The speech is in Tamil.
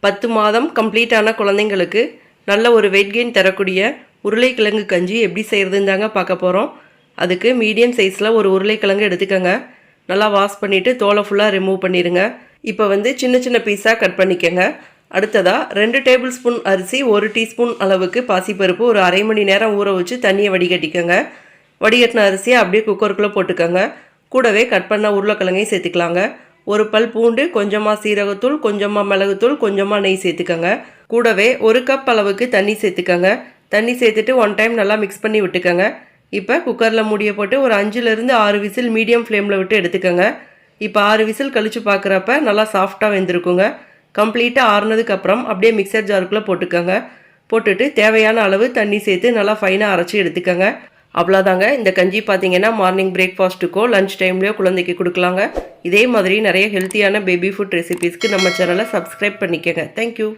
10 மாதம் கம்ப்ளீட் ஆன குழந்தைங்களுக்கு நல்ல ஒரு வெயிட் கெயின் தரக்கூடிய உருளைக்கிழங்கு கஞ்சி எப்படி செய்கிறதுன்னு தாங்க பார்க்க போகிறோம். அதுக்கு மீடியம் சைஸில் ஒரு உருளைக்கிழங்கு எடுத்துக்கோங்க. நல்லா வாஷ் பண்ணிவிட்டு தோலை ஃபுல்லாக ரிமூவ் பண்ணிடுங்க. இப்போ சின்ன சின்ன பீஸாக கட் பண்ணிக்கோங்க. அடுத்ததாக 2 டேபிள் ஸ்பூன் அரிசி, 1 டீஸ்பூன் அளவுக்கு பாசிப்பருப்பு ஒரு அரை மணி நேரம் ஊற வச்சு தண்ணியை வடிகட்டிக்கோங்க. வடிகட்டின அரிசியை அப்படியே குக்கருக்குள்ளே போட்டுக்கோங்க. கூடவே கட் பண்ண உருளைக்கிழங்கையும் சேர்த்துக்கலாங்க. ஒரு பல் பூண்டு, கொஞ்சமாக சீரகத்தூள், கொஞ்சமாக மிளகுத்தூள், கொஞ்சமாக நெய் சேர்த்துக்கோங்க. கூடவே 1 கப் அளவுக்கு தண்ணி சேர்த்துக்கோங்க. தண்ணி சேர்த்துட்டு 1 டைம் நல்லா மிக்ஸ் பண்ணி விட்டுக்கோங்க. இப்போ குக்கரில் மூடியை போட்டு ஒரு 5லேருந்து 6 விசில் மீடியம் ஃப்ளேமில் விட்டு எடுத்துக்கோங்க. இப்போ 6 விசில் கழித்து பார்க்குறப்ப நல்லா சாஃப்டாக வெந்திருக்குங்க. கம்ப்ளீட்டாக ஆறுனதுக்கப்புறம் அப்படியே மிக்சர் ஜாருக்குள்ளே போட்டுக்கோங்க. போட்டுட்டு தேவையான அளவு தண்ணி சேர்த்து நல்லா ஃபைனாக அரைச்சி எடுத்துக்கோங்க. அவ்வளோதாங்க. இந்த கஞ்சி பார்த்தீங்கன்னா மார்னிங் பிரேக்ஃபாஸ்ட்டுக்கோ லஞ்ச் டைம்லையோ குழந்தைக்கு கொடுக்கலாங்க. இதே மாதிரி நிறைய ஹெல்த்தியான பேபி ஃபுட் ரெசிபீஸ்க்கு நம்ம சேனலை சப்ஸ்கிரைப் பண்ணிக்கோங்க. தேங்க்யூ.